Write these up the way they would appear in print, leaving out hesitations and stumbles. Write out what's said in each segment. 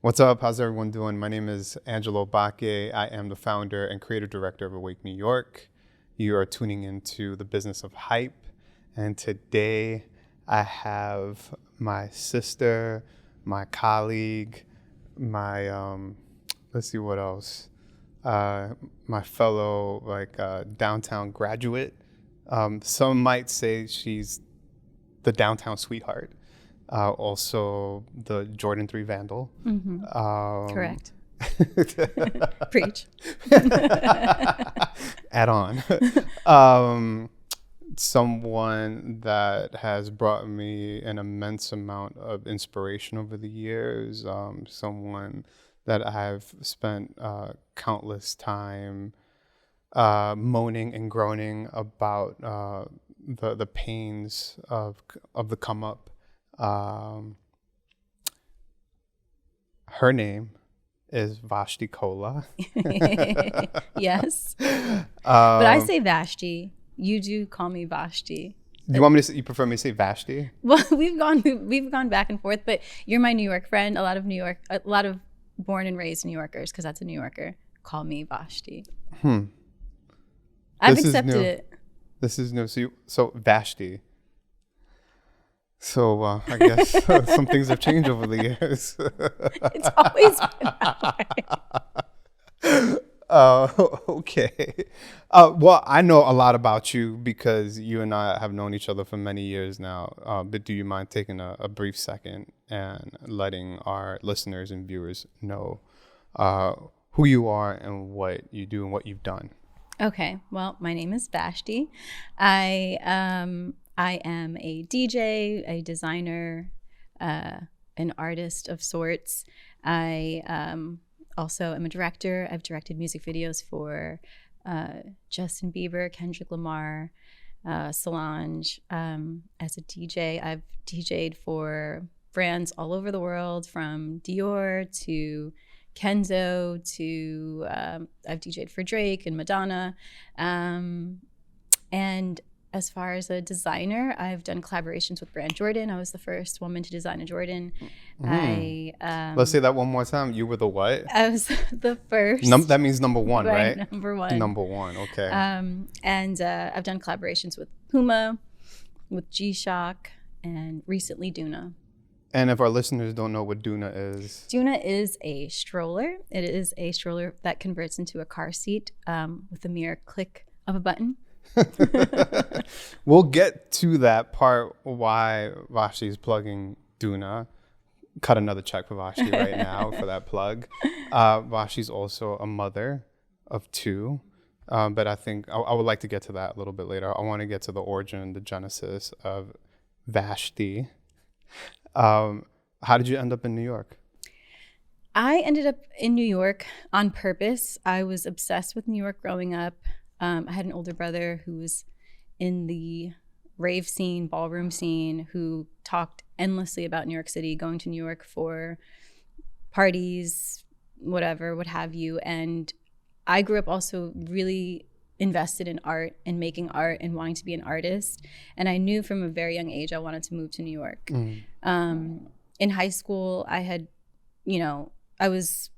What's up? How's everyone doing? My name is Angelo Baque. I am the founder and creative director of Awake New York. You are tuning into the business of hype. And today I have my sister, my colleague, my, let's see what else, my fellow downtown graduate. Some might say she's the downtown sweetheart. Also the Jordan 3 Vandal. Mm-hmm. Correct. Preach. Add on. Someone that has brought me an immense amount of inspiration over the years. Someone that I've spent countless time moaning and groaning about the pains of the come up. Her name is Vashtie Kola. Yes. But I say Vashtie. You do call me Vashtie. Do you want me to say, you prefer me to say Vashtie? Well, we've gone back and forth, but you're my New York friend. A lot of born and raised New Yorkers, because that's a New Yorker, call me Vashtie. I've accepted it. This is new. So Vashtie. So I guess some things have changed over the years. It's always been that way. Okay. Well, I know a lot about you because you and I have known each other for many years now. But do you mind taking a brief second and letting our listeners and viewers know who you are and what you do and what you've done? Okay. Well, my name is Vashtie. I am a DJ, a designer, an artist of sorts. I also am a director. I've directed music videos for Justin Bieber, Kendrick Lamar, Solange. As a DJ, I've DJ'd for brands all over the world, from Dior to Kenzo to I've DJ'd for Drake and Madonna. And as far as a designer, I've done collaborations with brand Jordan. I was the first woman to design a Jordan. Let's say that one more time. You were the what? I was the first. That means number one, right? Number one. Number one, okay. And I've done collaborations with Puma, with G-Shock, and recently Duna. And if our listeners don't know what Duna is. Duna is a stroller. It is a stroller that converts into a car seat with a mere click of a button. We'll get to that part, why Vashtie's plugging Duna. Cut another check for Vashtie right now for that plug. Vashtie's also a mother of two, but I think I would like to get to that a little bit later. I want to get to the origin, the genesis of Vashtie. How did you end up in New York? I ended up in New York on purpose. I was obsessed with New York growing up. I had an older brother who was in the rave scene, ballroom scene, who talked endlessly about New York City, going to New York for parties, whatever, what have you. And I grew up also really invested in art and making art and wanting to be an artist. And I knew from a very young age I wanted to move to New York. In high school, I had, I was,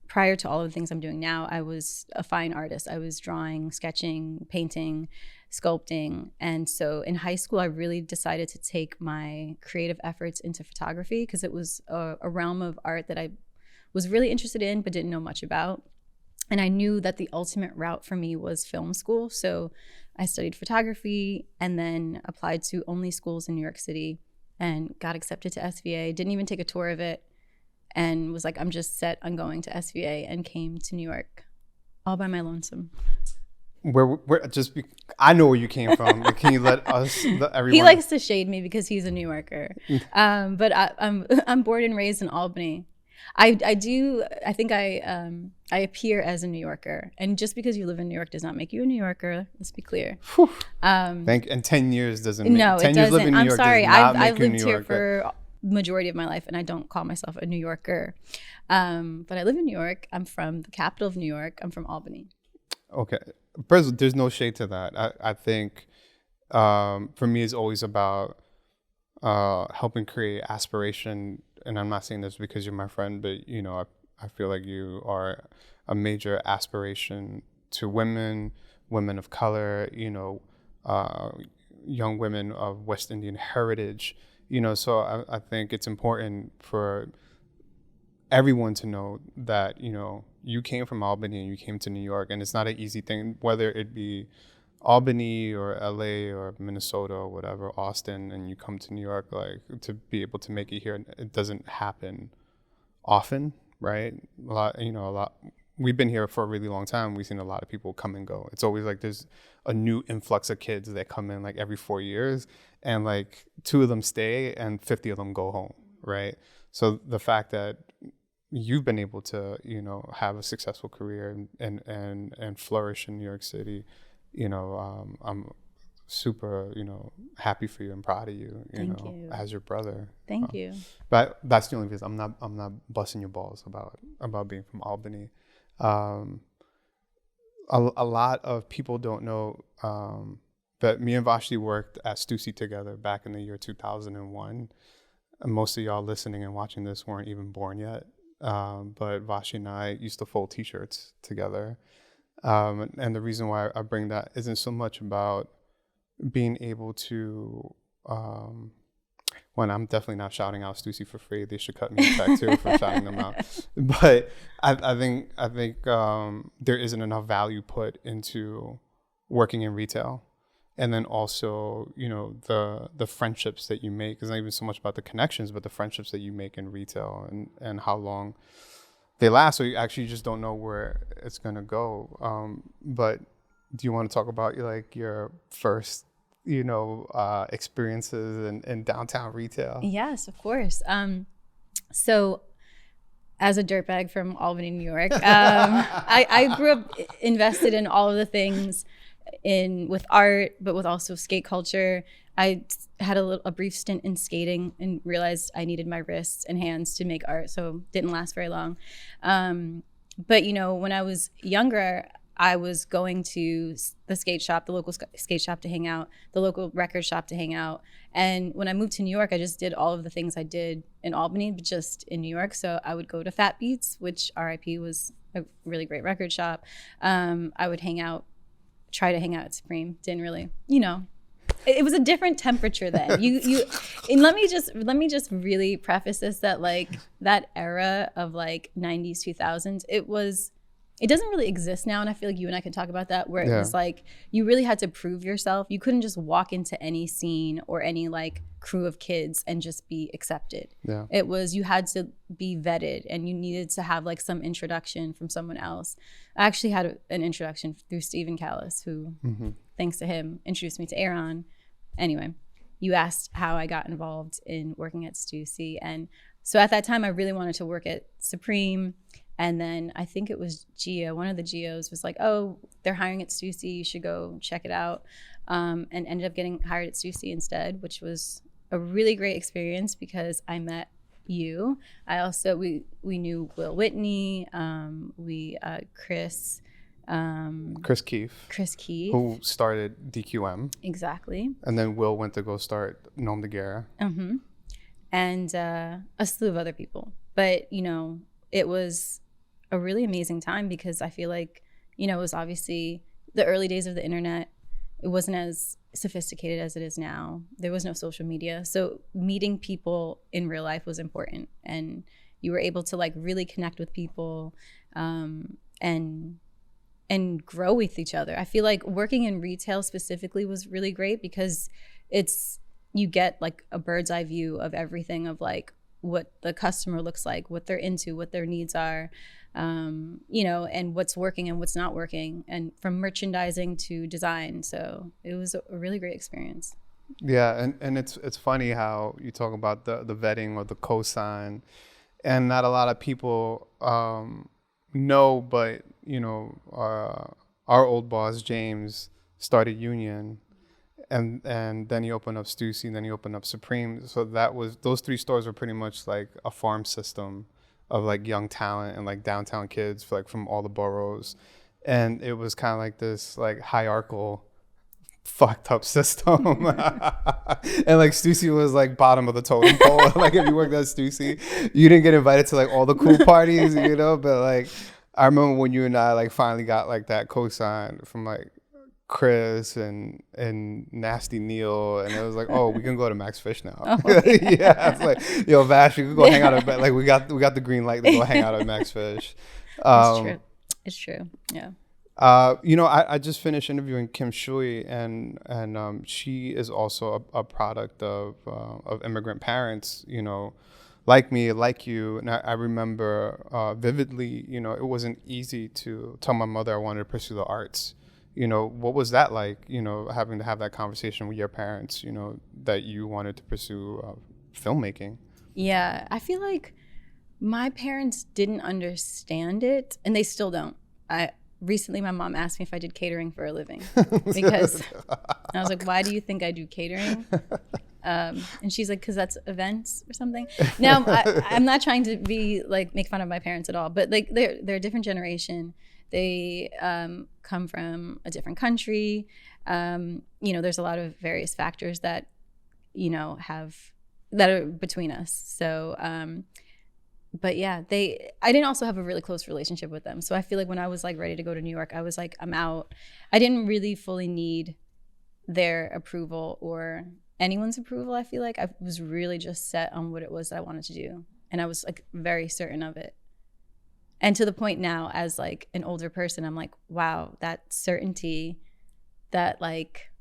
prior to all of the things I'm doing now, I was a fine artist. I was drawing, sketching, painting, sculpting. And so in high school, I really decided to take my creative efforts into photography, because it was a realm of art that I was really interested in but didn't know much about. And I knew that the ultimate route for me was film school. So I studied photography and then applied to only schools in New York City and got accepted to SVA. Didn't even take a tour of it, and was like, I'm just set on going to SVA, and came to New York all by my lonesome. I know where you came from. Can you let us, everyone? He likes to shade me because he's a New Yorker. But I'm born and raised in Albany. I think I appear as a New Yorker, and just because you live in New York does not make you a New Yorker. Let's be clear. And 10 years doesn't make no, 10 it years doesn't. living in New York. I'm sorry, I've lived here for the majority of my life, and I don't call myself a New Yorker. But I live in New York. I'm from the capital of New York. I'm from Albany. Okay. First, there's no shade to that. I think for me, it's always about helping create aspiration. And I'm not saying this because you're my friend, but, you know, I feel like you are a major aspiration to women of color, you know, young women of West Indian heritage, you know. So I think it's important for everyone to know that, you know, you came from Albany and you came to New York, and it's not an easy thing, whether it be Albany or LA or Minnesota or whatever, Austin, and you come to New York, like, to be able to make it here, it doesn't happen often, right? A lot. We've been here for a really long time. We've seen a lot of people come and go. It's always like there's a new influx of kids that come in like every 4 years, and like 2 of them stay and 50 of them go home, right? So the fact that you've been able to, you know, have a successful career and flourish in New York City, you know, I'm super, you know, happy for you and proud of you, Thank you. as your brother. Thank you. But that's the only reason. I'm not busting your balls about being from Albany. A lot of people don't know that me and Vashtie worked at Stussy together back in the year 2001. And most of y'all listening and watching this weren't even born yet. But Vashtie and I used to fold t-shirts together. And the reason why I bring that isn't so much about being able to, when I'm definitely not shouting out Stussy for free. They should cut me a check too for shouting them out. But I think there isn't enough value put into working in retail. And then also, you know, the friendships that you make. It's not even so much about the connections, but the friendships that you make in retail and how long they last. So you actually just don't know where it's going to go. But do you want to talk about your first, you know, experiences in downtown retail? Yes, of course. So as a dirtbag from Albany, New York, I grew up invested in all of the things with art, but with also skate culture. I had a brief stint in skating and realized I needed my wrists and hands to make art, so didn't last very long. But, you know, when I was younger, I was going to the skate shop, the local skate shop to hang out, the local record shop to hang out. And when I moved to New York, I just did all of the things I did in Albany, but just in New York. So I would go to Fat Beats, which RIP was a really great record shop. I would try to hang out at Supreme. Didn't really, you know, it was a different temperature then. And let me just really preface this, that like that era of like 90s, 2000s, it doesn't really exist now. And I feel like you and I can talk about that, where it was like, you really had to prove yourself. You couldn't just walk into any scene or any like crew of kids and just be accepted. Yeah. It was, you had to be vetted and you needed to have like some introduction from someone else. I actually had an introduction through Stephen Callis, who, thanks to him, introduced me to Aaron. Anyway, you asked how I got involved in working at Stussy. And so at that time, I really wanted to work at Supreme. And then I think it was Gio, one of the Gios was like, oh, they're hiring at Stussy, you should go check it out. And ended up getting hired at Stussy instead, which was a really great experience because I met you. I also, we knew Will Whitney, Chris Keefe. Who started DQM. Exactly. And then Will went to go start Nom de Guerre. Mm-hmm. And a slew of other people. But, you know, it was a really amazing time because I feel like, you know, it was obviously the early days of the internet. It wasn't as sophisticated as it is now. There was no social media. So meeting people in real life was important. And you were able to like really connect with people and grow with each other. I feel like working in retail specifically was really great because you get like a bird's eye view of everything, of like what the customer looks like, what they're into, what their needs are, you know, and what's working and what's not working, and from merchandising to design. So it was a really great experience. Yeah, and it's funny how you talk about the vetting or the cosign, and not a lot of people know, but you know, our old boss James started Union. And then he opened up Stussy, and then he opened up Supreme. So those 3 stores were pretty much like a farm system of like young talent and like downtown kids like from all the boroughs. And it was kind of like this like hierarchical fucked up system. And like Stussy was like bottom of the totem pole. Like if you worked at Stussy, you didn't get invited to like all the cool parties, you know. But like I remember when you and I like finally got like that cosign from like Chris and Nasty Neil, and it was like, oh, we can go to Max Fish now. Oh, yeah, it's like, yo, Vash, we can go hang out at, like we got the green light to go hang out at Max Fish. It's true. Yeah. You know, I just finished interviewing Kim Shui, and she is also a product of immigrant parents, you know, like me, like you. And I remember vividly, you know, it wasn't easy to tell my mother I wanted to pursue the arts. You know, what was that like, you know, having to have that conversation with your parents, you know, that you wanted to pursue filmmaking? Yeah, I feel like my parents didn't understand it, and they still don't. Recently, my mom asked me if I did catering for a living, because I was like, why do you think I do catering? And she's like, because that's events or something. Now, I'm not trying to be like, make fun of my parents at all, but like they're a different generation. They come from a different country. You know, there's a lot of various factors that, you know, that are between us. So, but yeah, I didn't also have a really close relationship with them. So I feel like when I was like ready to go to New York, I was like, I'm out. I didn't really fully need their approval or anyone's approval. I feel like I was really just set on what it was that I wanted to do. And I was like very certain of it. And to the point now, as like an older person, I'm like, wow, that certainty, that like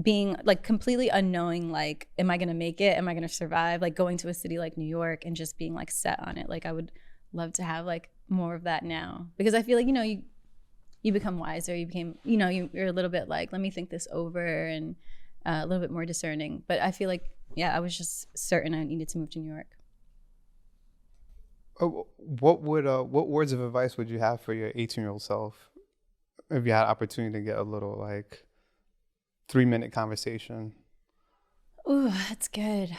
being like completely unknowing, like, am I gonna make it? Am I gonna survive? Like going to a city like New York and just being like set on it. Like I would love to have like more of that now, because I feel like, you know, you become wiser. You became, you know, you're a little bit like, let me think this over, and a little bit more discerning. But I feel like, yeah, I was just certain I needed to move to New York. What words of advice would you have for your 18-year-old self if you had opportunity to get a little like 3-minute conversation? Ooh, that's good.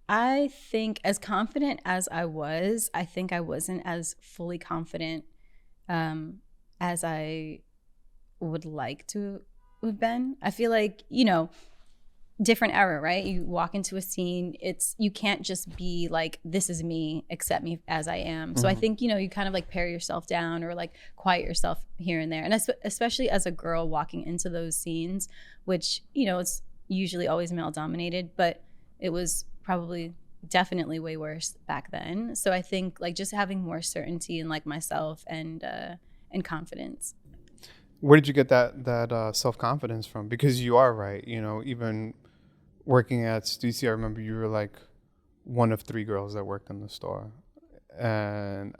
I think as confident as I was, I think I wasn't as fully confident as I would like to have been. I feel like, you know, different era, right? You walk into a scene, you can't just be like, this is me, accept me as I am. So I think, you know, you kind of like pare yourself down or like quiet yourself here and there. And especially as a girl walking into those scenes, which, you know, it's usually always male dominated, but it was probably definitely way worse back then. So I think like just having more certainty in like myself and confidence. Where did you get that self-confidence from? Because you are right, you know, even working at Stussy, I remember you were like one of 3 girls that worked in the store. And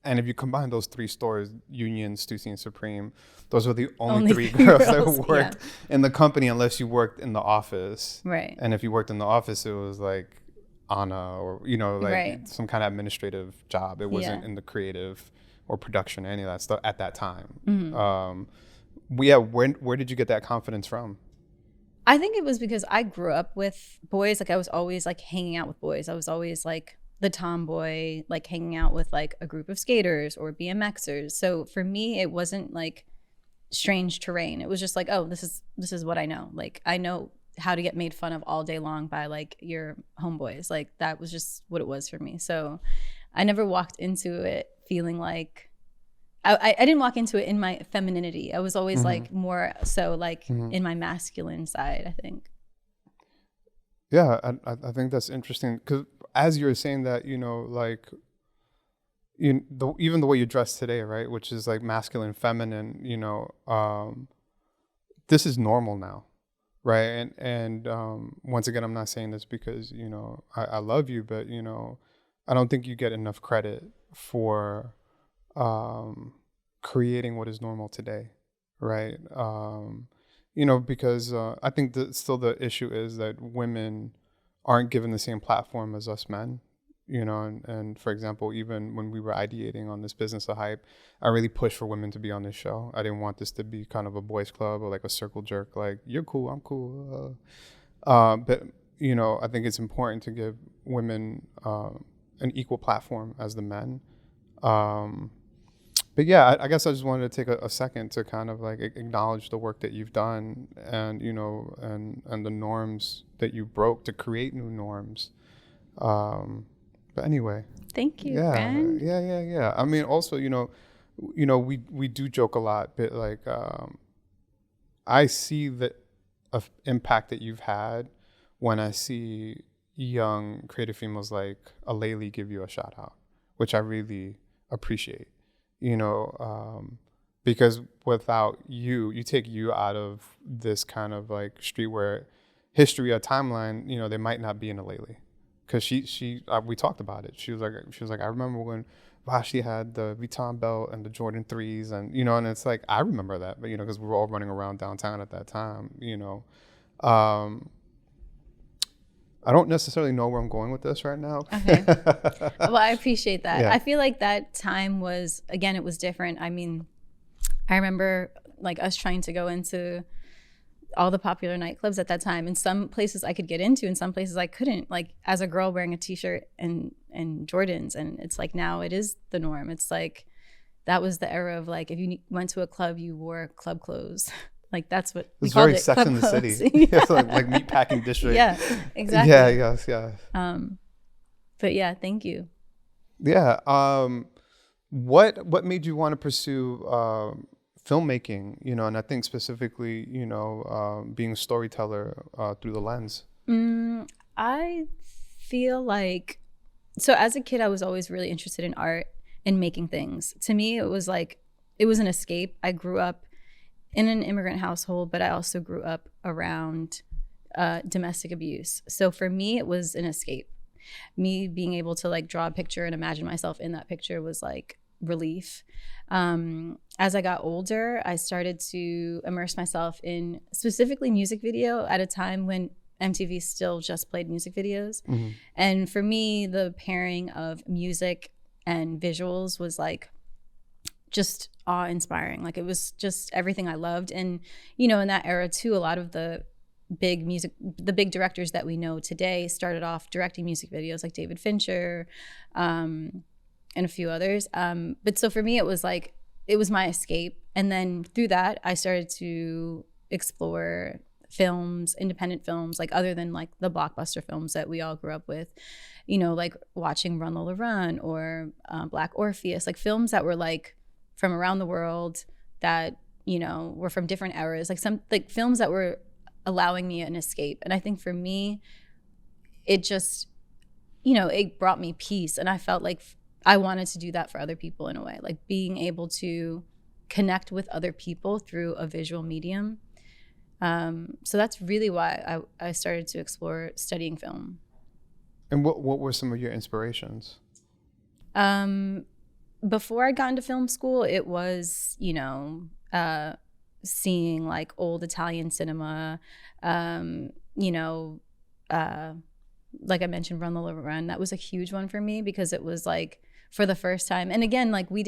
if you combine those 3 stores, Union, Stussy, and Supreme, those were the only 3 girls that worked in the company, unless you worked in the office. Right. And if you worked in the office, it was like Anna or, you know, like some kind of administrative job. It wasn't in the creative or production or any of that stuff at that time. Where did you get that confidence from? I think it was because I grew up with boys. Like I was always like hanging out with boys. I was always like the tomboy, like hanging out with like a group of skaters or BMXers. So for me, it wasn't like strange terrain. It was just like, oh, this is what I know. Like I know how to get made fun of all day long by like your homeboys. Like that was just what it was for me. So I never walked into it feeling like, I didn't walk into it in my femininity. I was always like more so like in my masculine side, I think. Yeah, I think that's interesting, because as you were saying that, you know, like even the way you dress today, right, which is like masculine, feminine, you know, this is normal now, right? And once again, I'm not saying this because, you know, I love you, but, you know, I don't think you get enough credit for creating what is normal today, right? You know, because I think still the issue is that women aren't given the same platform as us men, you know, and for example, even when we were ideating on this business of hype, I really pushed for women to be on this show. I didn't want this to be kind of a boys club or like a circle jerk, like you're cool, I'm cool. But, you know, I think it's important to give women an equal platform as the men. But yeah, I guess I just wanted to take a second to kind of like acknowledge the work that you've done, and and the norms that you broke to create new norms. But anyway, Thank you, yeah, friend. yeah. I mean, also, we do joke a lot, but like, I see the impact that you've had when I see young creative females like Aleli give you a shout out, which I really appreciate. Because without you take you out of this kind of like streetwear history or timeline, there might not be an Aleli. Cause we talked about it. She was like, I remember when Vashtie had the Vuitton belt and the Jordan 3s, and and it's like, I remember that, but cause we were all running around downtown at that time, I don't necessarily know where I'm going with this right now. Okay. Well, I appreciate that. Yeah. I feel like that time was, again, it was different. I mean, I remember like us trying to go into all the popular nightclubs at that time. In some places I could get into, in some places I couldn't. Like as a girl wearing a t-shirt and Jordans, and it's like now it is the norm. It's like that was the era of like if you went to a club, you wore club clothes. Like that's what we called it. It's very Sex in the City. Yeah. It's like meatpacking district. Yeah, exactly. Yeah, yes. But yeah, thank you. Yeah. What made you want to pursue filmmaking? And I think specifically, being a storyteller through the lens. I feel like, so as a kid, I was always really interested in art and making things. To me, it was an escape. I grew up in an immigrant household, but I also grew up around domestic abuse. So for me, it was an escape. Me being able to like draw a picture and imagine myself in that picture was like relief. As I got older, I started to immerse myself in specifically music video at a time when MTV still just played music videos. Mm-hmm. And for me, the pairing of music and visuals was like just awe-inspiring. Like it was just everything I loved. And in that era too, a lot of the big directors that we know today started off directing music videos, like David Fincher and a few others. But so for me, it was my escape. And then through that, I started to explore films, independent films, like other than like the blockbuster films that we all grew up with, like watching Run Lola Run or Black Orpheus, like films that were like from around the world that, were from different eras, like some like films that were allowing me an escape. And I think for me, it just, it brought me peace. And I felt like I wanted to do that for other people in a way, like being able to connect with other people through a visual medium. So that's really why I started to explore studying film. And what were some of your inspirations? Before I got into film school, it was, seeing like old Italian cinema, like I mentioned, Run Lola Run. That was a huge one for me because it was like for the first time. And again, like we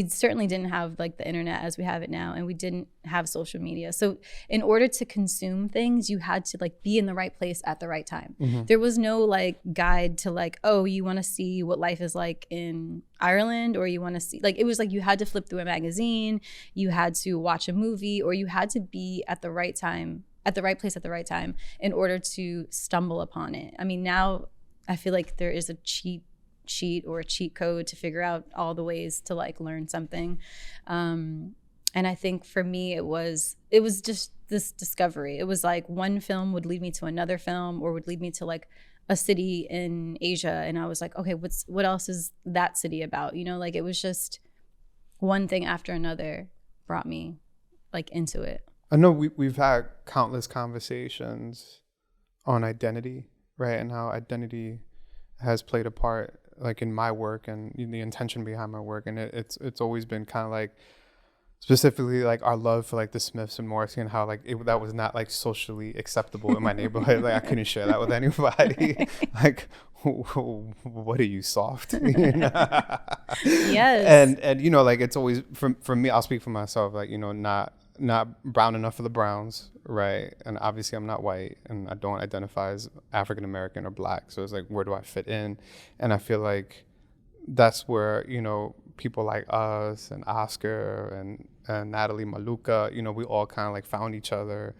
certainly didn't have like the internet as we have it now, and we didn't have social media. So in order to consume things, you had to like be in the right place at the right time. Mm-hmm. There was no like guide to like, oh, you want to see what life is like in Ireland, or you want to see, like, it was like you had to flip through a magazine, you had to watch a movie, or you had to be at the right time, at the right place at the right time in order to stumble upon it. I mean, now I feel like there is a cheat sheet or a cheat code to figure out all the ways to like learn something. And I think for me, it was just this discovery. It was like one film would lead me to another film, or would lead me to like a city in Asia. And I was like, okay, what else is that city about? Like it was just one thing after another brought me like into it. I know we've had countless conversations on identity, right? And how identity has played a part like in my work and the intention behind my work. And it's always been kind of like specifically like our love for like the Smiths and Morrissey, and how like that was not like socially acceptable in my neighborhood. Like I couldn't share that with anybody. Like, what are you, soft? Yes. And like it's always for me, I'll speak for myself, like, not brown enough for the Browns, right? And obviously I'm not white, and I don't identify as African American or Black. So it's like, where do I fit in? And I feel like that's where, people like us and Oscar and Natalie Maluka, you know, we all kind of like found each other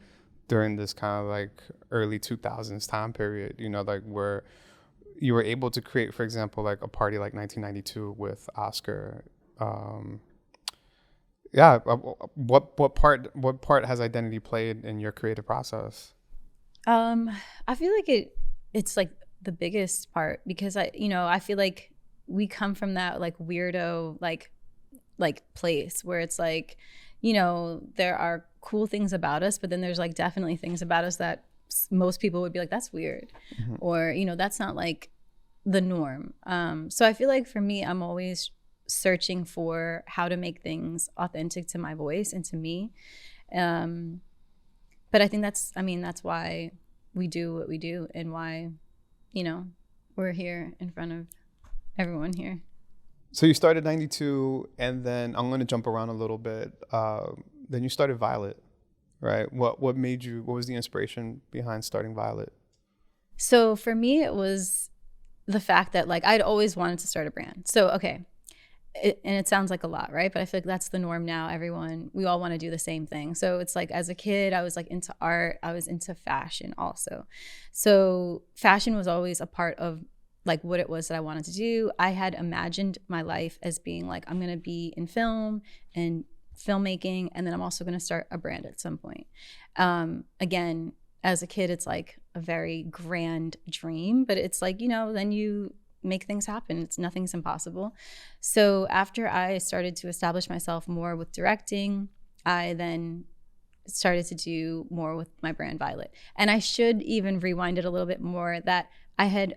during this kind of like early 2000s time period, you know, like where you were able to create, for example, like a party like 1992 with Oscar. What part has identity played in your creative process? I feel like it's like the biggest part, because I feel like we come from that like weirdo like place where it's like, you know, there are cool things about us, but then there's like definitely things about us that most people would be like, that's weird, or, you know, that's not like the norm. So I feel like for me, I'm always searching for how to make things authentic to my voice and to me. But I think that's why we do what we do, and why, you know, we're here in front of everyone here. So you started 92, and then I'm going to jump around a little bit. Then you started Violette, right? What was the inspiration behind starting Violette? So for me, it was the fact that like I'd always wanted to start a brand. So, okay. And it sounds like a lot, right? But I feel like that's the norm now. We all want to do the same thing. So it's like, as a kid, I was like into art. I was into fashion also. So fashion was always a part of like what it was that I wanted to do. I had imagined my life as being like, I'm going to be in film and filmmaking, and then I'm also going to start a brand at some point. Again, as a kid, it's like a very grand dream, but it's like, you know, then you make things happen. Nothing's impossible. So after I started to establish myself more with directing, I then started to do more with my brand Violette. And I should even rewind it a little bit more, that I had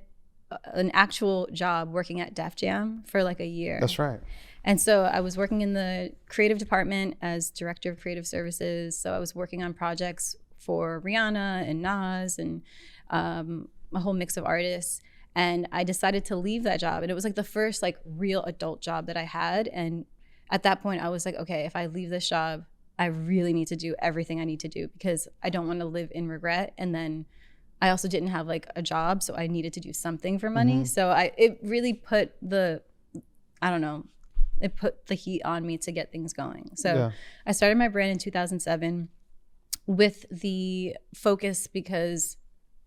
an actual job working at Def Jam for like a year. That's right. And so I was working in the creative department as director of creative services. So I was working on projects for Rihanna and Nas and a whole mix of artists. And I decided to leave that job. And it was like the first like real adult job that I had. And at that point I was like, okay, if I leave this job, I really need to do everything I need to do, because I don't want to live in regret. And then I also didn't have like a job, so I needed to do something for money. So it really put it put the heat on me to get things going. So I started my brand in 2007 with the focus, because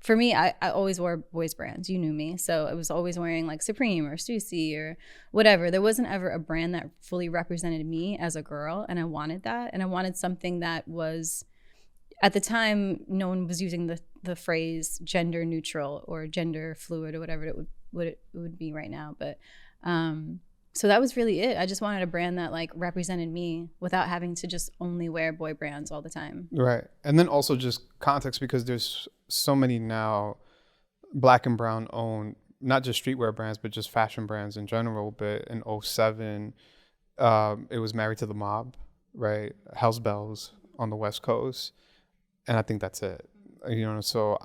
for me, I always wore boys brands. You knew me. So I was always wearing like Supreme or Stussy or whatever. There wasn't ever a brand that fully represented me as a girl. And I wanted that. And I wanted something that was, at the time, no one was using the phrase gender neutral or gender fluid or whatever it would be right now. But so that was really it. I just wanted a brand that like represented me without having to just only wear boy brands all the time. Right. And then also just context, because there's so many now Black and brown owned, not just streetwear brands, but just fashion brands in general. But in 2007, it was Married to the Mob, right? House Bells on the West Coast. And I think that's it. You know, so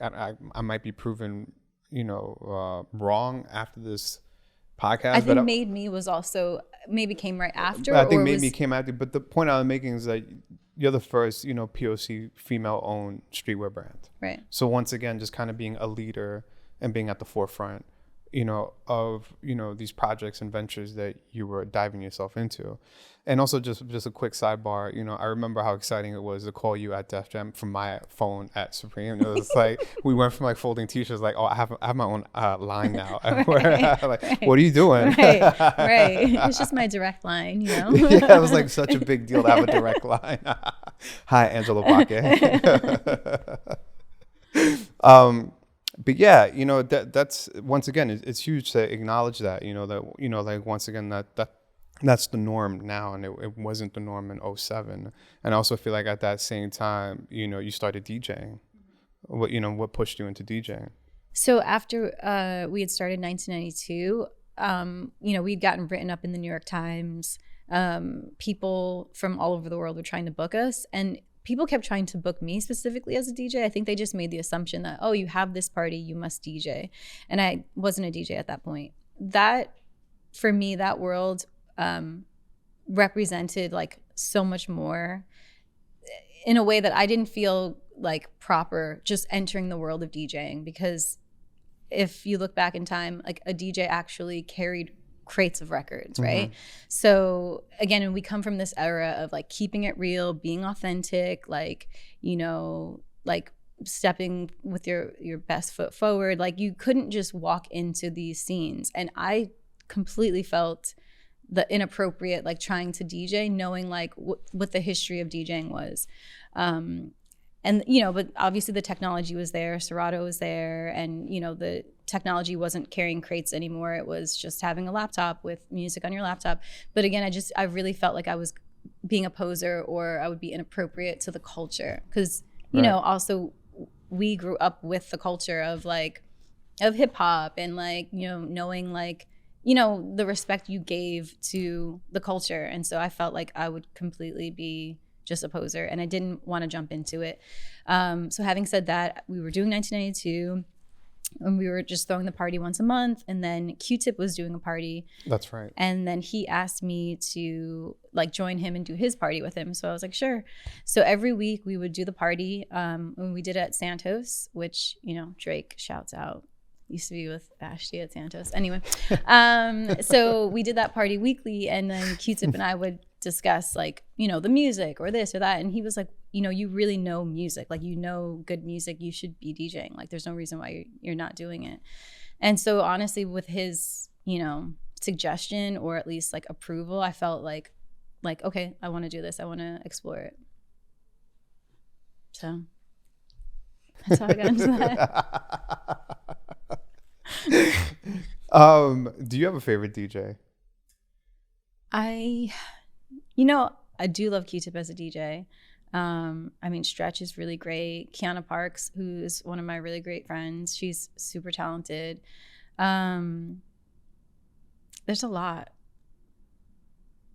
I might be proven, you know, wrong after this podcast. I think Made Me was also, maybe came right after. I think Made Me came after. But the point I'm making is that you're the first, you know, POC female-owned streetwear brand. Right. So once again, just kind of being a leader and being at the forefront, you know, of, you know, these projects and ventures that you were diving yourself into. And also just a quick sidebar, you know, I remember how exciting it was to call you at Def Jam from my phone at Supreme. It was like, we went from like folding t-shirts, like, oh, I have my own line now. Right. What are you doing? Right. It's just my direct line, you know? Yeah, it was like such a big deal to have a direct line. Hi, Angelo Baque. But yeah, you know, that's once again, it's huge to acknowledge that, you know, that, you know, like once again, that's the norm now, and it wasn't the norm in 2007. And I also feel like at that same time, you know, you started DJing. What pushed you into DJing? So after we had started 1992, you know, we'd gotten written up in the New York Times. People from all over the world were trying to book us, and people kept trying to book me specifically as a DJ. I think they just made the assumption that, oh, you have this party, you must DJ. And I wasn't a DJ at that point. That, for me, that world represented like so much more in a way that I didn't feel like proper just entering the world of DJing, because if you look back in time, like a DJ actually carried crates of records, right? So again, and we come from this era of like keeping it real, being authentic, like, you know, like stepping with your best foot forward. Like you couldn't just walk into these scenes. And I completely felt the inappropriate, like trying to DJ, knowing like what the history of DJing was. And, you know, but obviously the technology was there, Serato was there, and, you know, the technology wasn't carrying crates anymore. It was just having a laptop with music on your laptop. But again, I really felt like I was being a poser, or I would be inappropriate to the culture. Because, you know, also we grew up with the culture of hip hop and like, you know, knowing like, you know, the respect you gave to the culture. And so I felt like I would completely be just a poser, and I didn't want to jump into it. So having said that, we were doing 1992, and we were just throwing the party once a month, and then Q-Tip was doing a party. That's right. And then he asked me to like join him and do his party with him. So I was like, sure. So every week we would do the party. When we did it at Santos, which, you know, Drake shouts out. Used to be with Vashtie at Santos. Anyway, so we did that party weekly, and then Q-Tip and I would discuss like, you know, the music or this or that. And he was like, you know, you really know music, like, you know, good music, you should be DJing. Like, there's no reason why you're not doing it. And so honestly, with his, you know, suggestion, or at least like approval, I felt like, okay, I want to do this. I want to explore it. So that's how I got into that. Do you have a favorite DJ? You know, I do love Q-Tip as a DJ. I mean, Stretch is really great. Kiana Parks, who's one of my really great friends, she's super talented. There's a lot.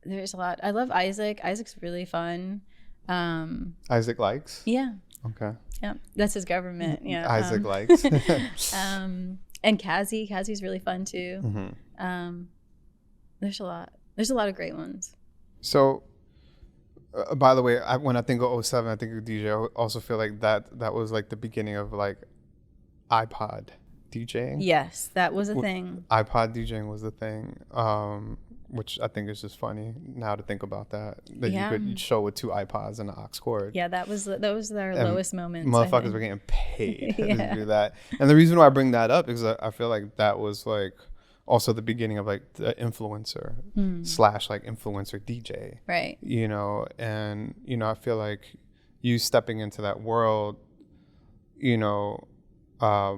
I love Isaac. Isaac's really fun. Isaac Likes? Yeah. Okay. Yeah, that's his government. Yeah. Isaac Likes. And Kazzie's really fun too. Mm-hmm. There's a lot of great ones. So, by the way, when I think of 07, I think of DJ. I also feel like that was like the beginning of like iPod DJing. Yes, that was a thing. iPod DJing was the thing, which I think is just funny now to think about that you could show with 2 iPods and an aux cord. Yeah, that was our lowest moments. Motherfuckers were getting paid to do that. And the reason why I bring that up is I feel like that was like also the beginning of like the influencer / like influencer DJ. Right. You know, and, you know, I feel like you stepping into that world, you know, I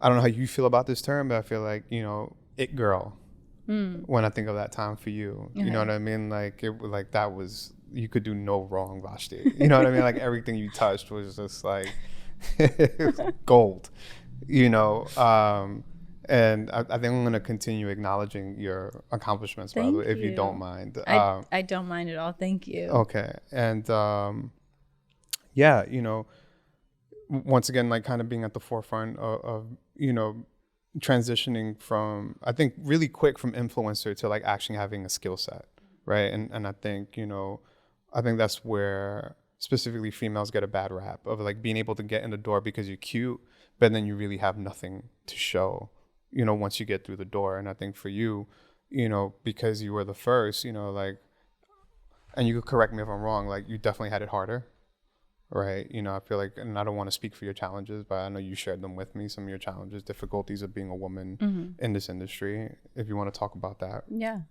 don't know how you feel about this term, but I feel like, you know, it girl, when I think of that time for you, you know what I mean? Like, it was like, that was, you could do no wrong, Vashtie. You know what I mean? Like, everything you touched was just like gold, you know? And I think I'm going to continue acknowledging your accomplishments, by the way, if you don't mind. I don't mind at all. Thank you. Okay. And yeah, you know, once again, like kind of being at the forefront of, you know, transitioning from, I think, really quick from influencer to like actually having a skill set, right? And I think, you know, I think that's where specifically females get a bad rap of like being able to get in the door because you're cute, but then you really have nothing to show, you know, once you get through the door. And I think for you, you know, because you were the first, you know, like, and you could correct me if I'm wrong, like you definitely had it harder. Right. You know, I feel like, and I don't want to speak for your challenges, but I know you shared them with me, some of your challenges, difficulties of being a woman in this industry, if you want to talk about that. Yeah.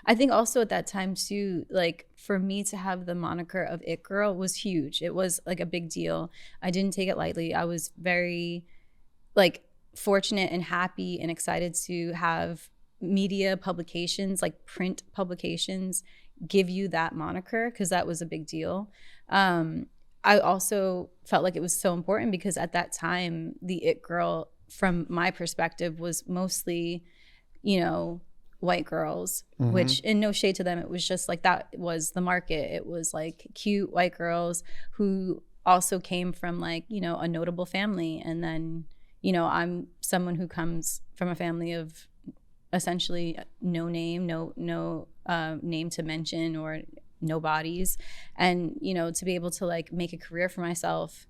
I think also at that time too, like for me to have the moniker of It Girl was huge. It was like a big deal. I didn't take it lightly. I was very like fortunate and happy and excited to have media publications, like print publications, give you that moniker, because that was a big deal. I also felt like it was so important because at that time, the It Girl, from my perspective, was mostly, you know, white girls, which, in no shade to them, it was just like that was the market. It was like cute white girls who also came from like, you know, a notable family. And then, you know, I'm someone who comes from a family of essentially no name, no name to mention, or nobodies. And, you know, to be able to like make a career for myself,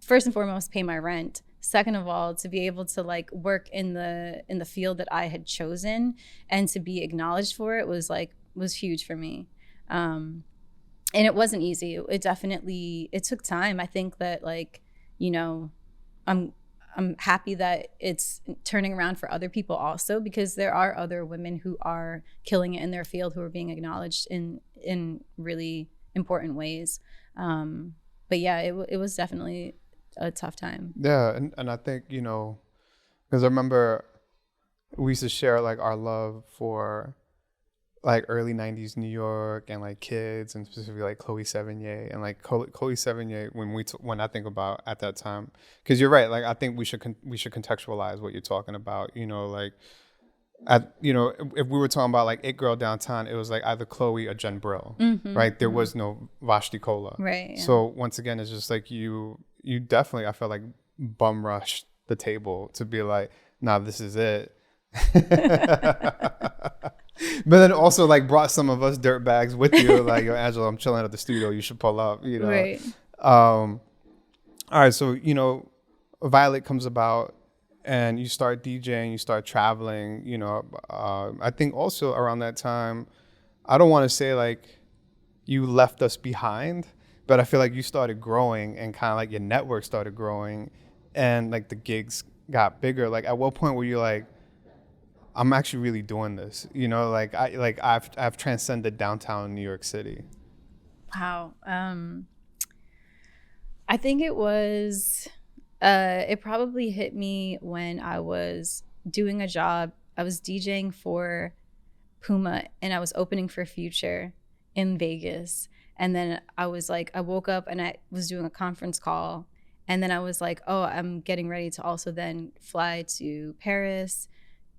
first and foremost, pay my rent, Second of all, to be able to like work in the field that I had chosen and to be acknowledged for it was huge for me. And it wasn't easy. It took time. I think that like, you know, I'm happy that it's turning around for other people also, because there are other women who are killing it in their field, who are being acknowledged in really important ways. But yeah, it was definitely a tough time. Yeah, and I think, you know, because I remember we used to share like our love for like early 90s New York and like kids, and specifically like Chloe Sevigny and like Chloe Sevigny when I think about at that time, because you're right, like I think we should contextualize what you're talking about, you know, like you know, if we were talking about like It Girl Downtown, it was like either Chloe or Jen Brill, right? There was no Vashtie Kola, right? Yeah. So once again, it's just like you definitely, I felt like, bum rushed the table to be like, nah, this is it. But then also like brought some of us dirt bags with you, like, yo, Angelo, I'm chilling at the studio, you should pull up, you know. Right. All right, so, you know, Violette comes about and you start DJing, you start traveling, you know. I think also around that time, I don't want to say like you left us behind, but I feel like you started growing and kind of like your network started growing and like the gigs got bigger. Like at what point were you like, I'm actually really doing this, you know, like I've transcended downtown New York City? Wow. I think it was, it probably hit me when I was doing a job. I was DJing for Puma and I was opening for Future in Vegas. And then I was like, I woke up and I was doing a conference call. And then I was like, oh, I'm getting ready to also then fly to Paris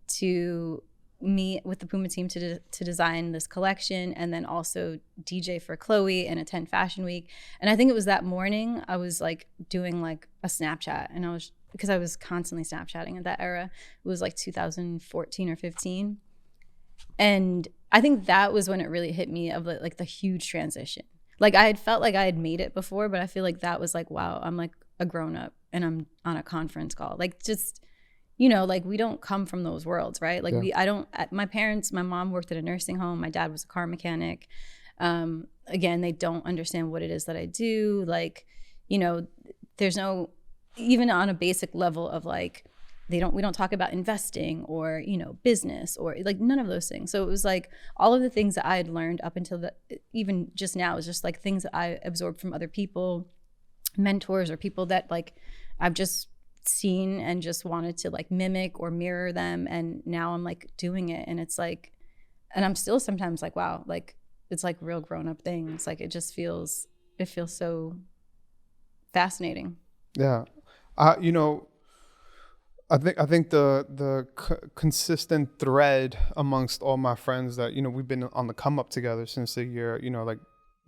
to meet with the Puma team to design this collection, and then also DJ for Chloe and attend Fashion Week. And I think it was that morning I was like doing like a Snapchat, and because I was constantly Snapchatting at that era. It was like 2014 or 15. And I think that was when it really hit me of like the huge transition. Like I had felt like I had made it before, but I feel like that was like, wow, I'm like a grown up and I'm on a conference call. Like just, you know, like we don't come from those worlds, right? Like my parents, my mom worked at a nursing home. My dad was a car mechanic. Again, they don't understand what it is that I do. Like, you know, there's no, even on a basic level of like, we don't talk about investing or, you know, business or like none of those things. So it was like all of the things that I had learned up until even just now is just like things that I absorbed from other people, mentors or people that like I've just seen and just wanted to like mimic or mirror them. And now I'm like doing it. And it's like, and I'm still sometimes like, wow, like it's like real grown up things. Like it feels so fascinating. Yeah. You know, I think the consistent thread amongst all my friends that, you know, we've been on the come up together since the year, you know, like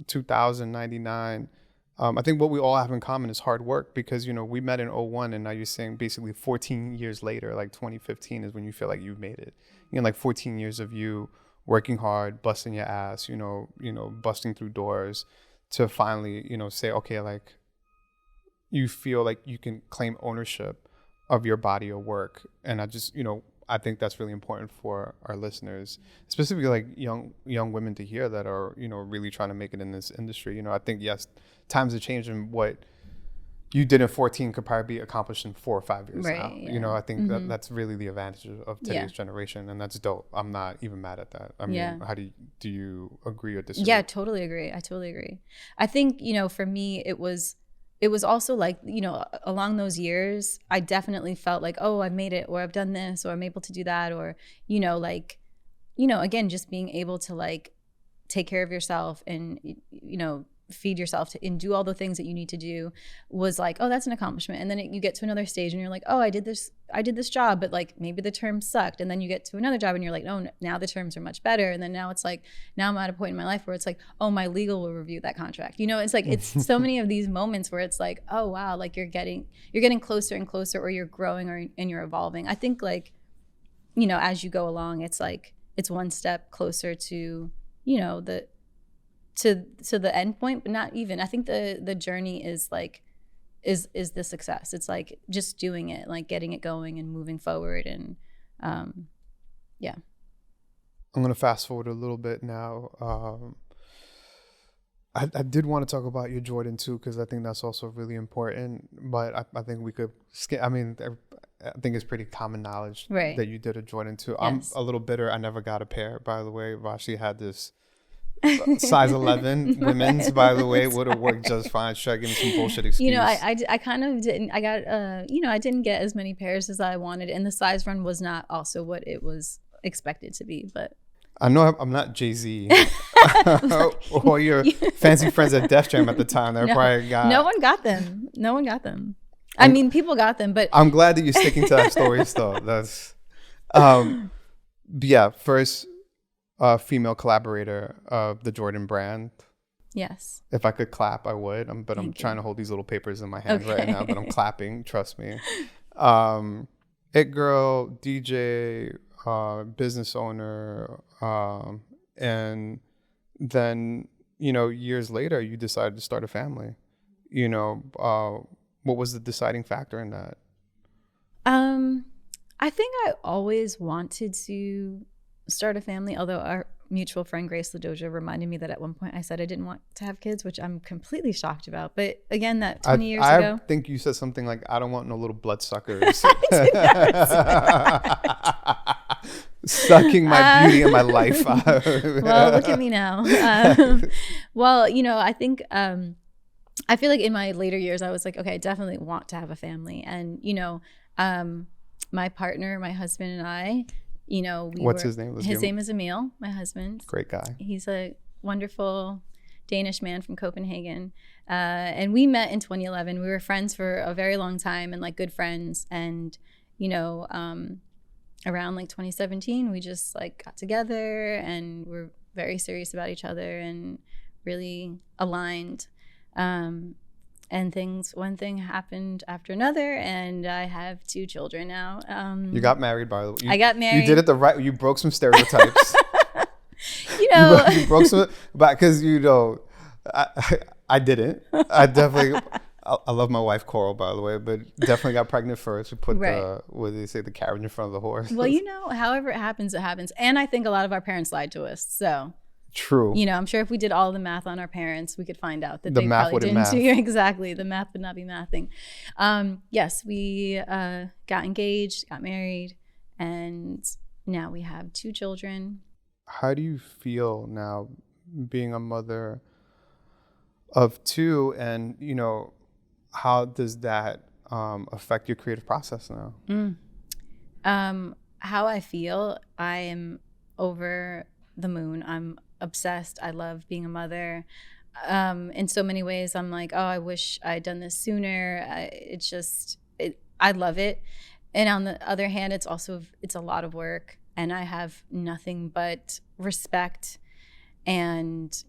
2099. I think what we all have in common is hard work, because, you know, we met in 01 and now you're saying basically 14 years later, like 2015 is when you feel like you've made it. You know, like 14 years of you working hard, busting your ass, you know, busting through doors to finally, you know, say, okay, like you feel like you can claim ownership of your body of work. And I just, you know, I think that's really important for our listeners, specifically like young women to hear that are, you know, really trying to make it in this industry. You know, I think, yes, times have changed, and what you did in 14 could probably be accomplished in 4 or 5 years now. Yeah. You know, I think that's really the advantage of today's generation, and that's dope. I'm not even mad at that. I mean, how do you agree or disagree? Yeah, totally agree. I totally agree. I think, you know, for me, it was also like, you know, along those years, I definitely felt like, oh, I've made it, or I've done this, or I'm able to do that, or, you know, like, you know, again, just being able to like take care of yourself and, you know, feed yourself and do all the things that you need to do was like, oh, that's an accomplishment. And then you get to another stage and you're like, oh, I did this job, but like maybe the terms sucked. And then you get to another job and you're like, oh, now the terms are much better. And then now it's like, now I'm at a point in my life where it's like, oh, my legal will review that contract. You know, it's like, it's so many of these moments where it's like, oh, wow, like you're getting closer and closer, or you're growing, and you're evolving. I think like, you know, as you go along, it's like, it's one step closer to, you know, to the end point, but not even. I think the journey is like, is the success. It's like just doing it, like getting it going and moving forward. And yeah. I'm going to fast forward a little bit now. I did want to talk about your Jordan too, because I think that's also really important. But I think we could skip. I mean, I think it's pretty common knowledge that you did a Jordan too. Yes. I'm a little bitter. I never got a pair, by the way. Vashtie had this size 11 women's, by the way, would have worked just fine. Should I give me some bullshit excuse? You know, I kind of didn't. I got I didn't get as many pairs as I wanted, and the size run was not also what it was expected to be, but. I know I'm not Jay-Z or your fancy friends at Def Jam at the time. They probably got. No one got them. I mean, people got them, but I'm glad that you're sticking to that story still. That's, yeah. First, female collaborator of the Jordan brand. Yes. If I could clap, I would. But I'm trying to hold these little papers in my hand right now. But I'm clapping. Trust me. It girl, DJ. Business owner, and then years later you decided to start a family. What was the deciding factor in that? I think I always wanted to start a family, although our mutual friend Grace LaDoja reminded me that at one point I said I didn't want to have kids, which I'm completely shocked about. But again, that 20 years ago. I think you said something like, I don't want no little bloodsuckers. Sucking my beauty and my life. Well, look at me now. Well, I think I feel like in my later years I was like, okay, I definitely want to have a family. And my partner, my husband and I, what's his name? His name is Emil, my husband. Great guy. He's a wonderful Danish man from Copenhagen. And we met in 2011. We were friends for a very long time and like good friends. And, around like 2017, we just like got together and we're very serious about each other and really aligned. And one thing happened after another, and I have 2 children now. You got married, by the way. I got married. You did it you broke some stereotypes. You broke some, because I didn't. I definitely. I love my wife Coral, by the way, but definitely got pregnant first. We put what do they say, the carriage in front of the horse. Well, however it happens, it happens. And I think a lot of our parents lied to us. So true. I'm sure if we did all the math on our parents, we could find out that they probably didn't do exactly. The math would not be mathing. Yes, we got engaged, got married, and now we have 2 children. How do you feel now being a mother of 2, and how does that affect your creative process now? How I feel, I am over the moon. I'm obsessed. I love being a mother. In so many ways, I'm like, oh, I wish I'd done this sooner. I love it. And on the other hand, it's a lot of work, and I have nothing but respect and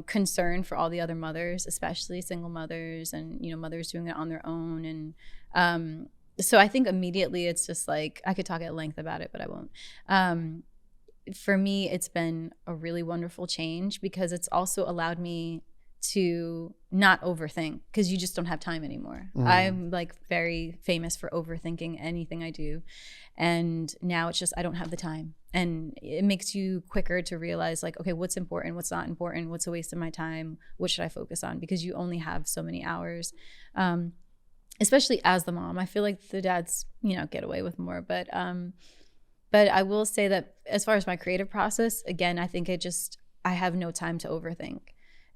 concern for all the other mothers, especially single mothers and mothers doing it on their own. And so I think immediately it's just like, I could talk at length about it, but I won't. For me, it's been a really wonderful change, because it's also allowed me to not overthink, because you just don't have time anymore. I'm like very famous for overthinking anything I do, and now it's just I don't have the time. And it makes you quicker to realize, like, okay, what's important, what's not important, what's a waste of my time, what should I focus on? Because you only have so many hours, especially as the mom. I feel like the dads, get away with more. But I will say that as far as my creative process, again, I think I have no time to overthink.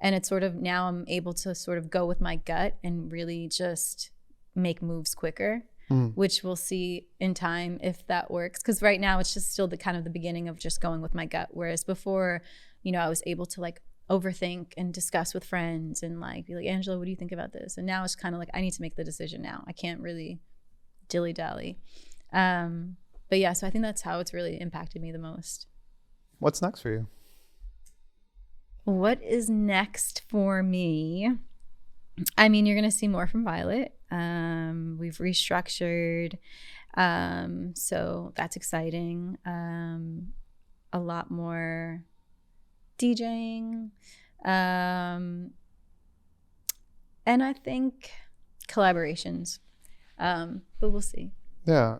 And it's sort of, now I'm able to sort of go with my gut and really just make moves quicker. Which we'll see in time if that works. Because right now it's just still the kind of the beginning of just going with my gut. Whereas before, I was able to like overthink and discuss with friends and like be like, Angelo, what do you think about this? And now it's kind of like, I need to make the decision now. I can't really dilly-dally. But yeah, so I think that's how it's really impacted me the most. What's next for you? What is next for me? I mean, you're going to see more from Violette. We've restructured. So that's exciting. A lot more DJing. And I think collaborations. But we'll see. Yeah.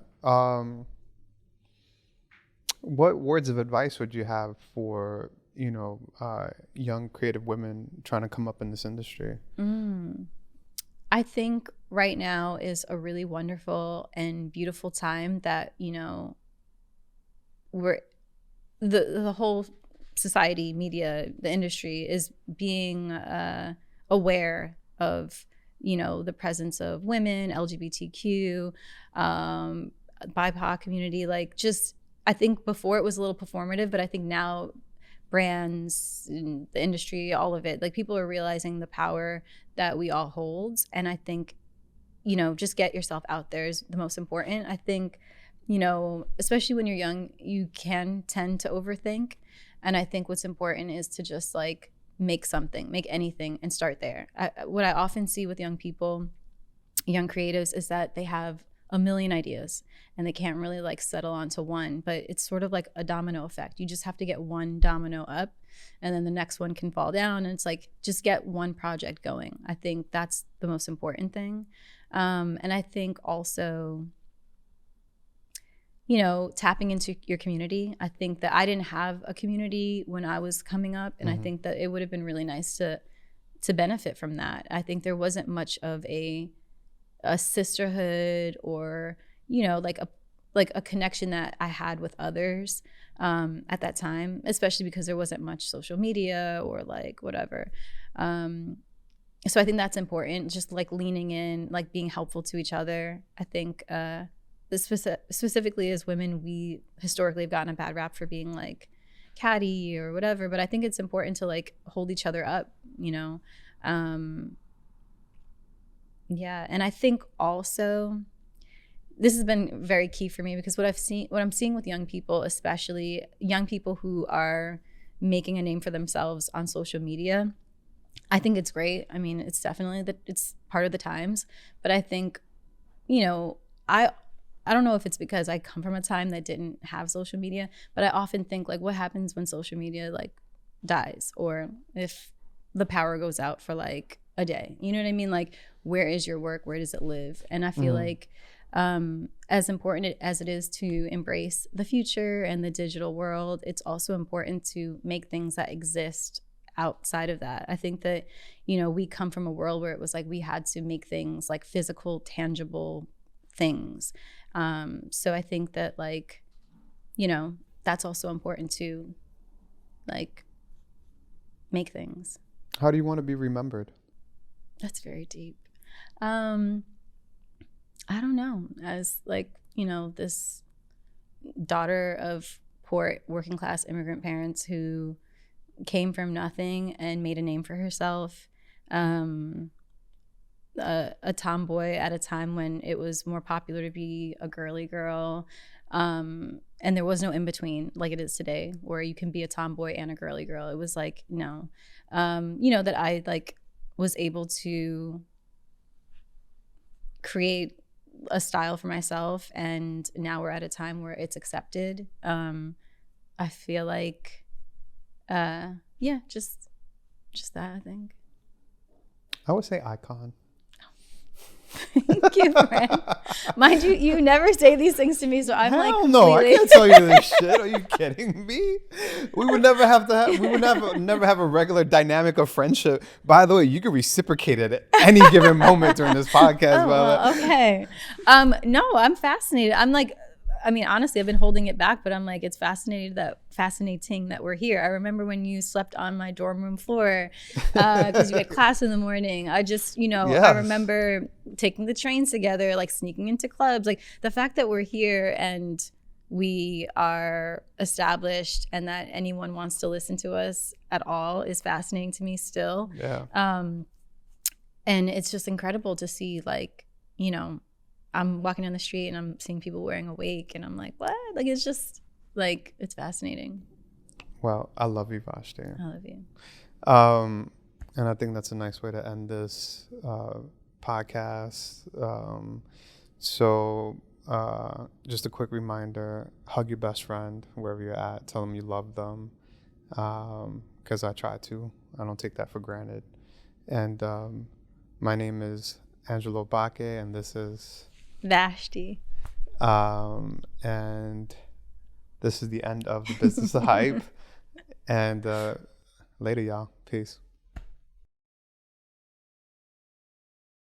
What words of advice would you have for, young creative women trying to come up in this industry? I think right now is a really wonderful and beautiful time that, we're the whole society, media, the industry is being aware of, the presence of women, LGBTQ, BIPOC community. Like, just, I think before it was a little performative, but I think now brands, the industry, all of it, like, people are realizing the power that we all hold. And I think, just get yourself out there is the most important. I think, especially when you're young, you can tend to overthink. And I think what's important is to just like make something, make anything, and start there. What I often see with young people, young creatives, is that they have a million ideas and they can't really like settle onto one, but it's sort of like a domino effect. You just have to get one domino up and then the next one can fall down, and it's like, just get one project going. I think that's the most important thing. And I think also, tapping into your community. I think that I didn't have a community when I was coming up, and I think that it would have been really nice to benefit from that. I think there wasn't much of a sisterhood or, like a connection that I had with others at that time, especially because there wasn't much social media or like whatever. So I think that's important, just like leaning in, like being helpful to each other. I think specifically as women, we historically have gotten a bad rap for being like catty or whatever, but I think it's important to like hold each other up, Yeah, and I think also this has been very key for me, because what I'm seeing with young people, especially young people who are making a name for themselves on social media, I think it's great. I mean, it's definitely it's part of the times, but I think, I don't know if it's because I come from a time that didn't have social media, but I often think like, what happens when social media like dies, or if the power goes out for like a day? You know what I mean? Like, where is your work? Where does it live? And I feel like as important as it is to embrace the future and the digital world, it's also important to make things that exist outside of that. I think that, we come from a world where it was like we had to make things like physical, tangible things. So I think that like, that's also important to like make things. How do you want to be remembered? That's very deep. I don't know, as like, this daughter of poor working class immigrant parents who came from nothing and made a name for herself. A tomboy at a time when it was more popular to be a girly girl, and there was no in between like it is today, where you can be a tomboy and a girly girl. It was like, no, that I like was able to create a style for myself, and now we're at a time where it's accepted. I feel like just that, I think. I would say icon. Thank you, friend. Mind you, you never say these things to me, so I'm like, no, I can't tell you this shit. Are you kidding me? We would never have never have a regular dynamic of friendship. By the way, you can reciprocate it at any given moment during this podcast. Well, okay. No, I'm fascinated. I'm like, I mean, honestly, I've been holding it back, but I'm like, it's fascinating that we're here. I remember when you slept on my dorm room floor because you had class in the morning. I just, yes. I remember taking the trains together, like sneaking into clubs. Like, the fact that we're here and we are established and that anyone wants to listen to us at all is fascinating to me still. Yeah. And it's just incredible to see, like, I'm walking down the street and I'm seeing people wearing a wake and I'm like, what? Like, it's just like, it's fascinating. Well, I love you, Vashtie. I love you. And I think that's a nice way to end this podcast. So just a quick reminder, hug your best friend wherever you're at. Tell them you love them, because I try to. I don't take that for granted. And my name is Angelo Baque, and this is Vashtie. And this is the end of the Business of Hype. And later, y'all. Peace.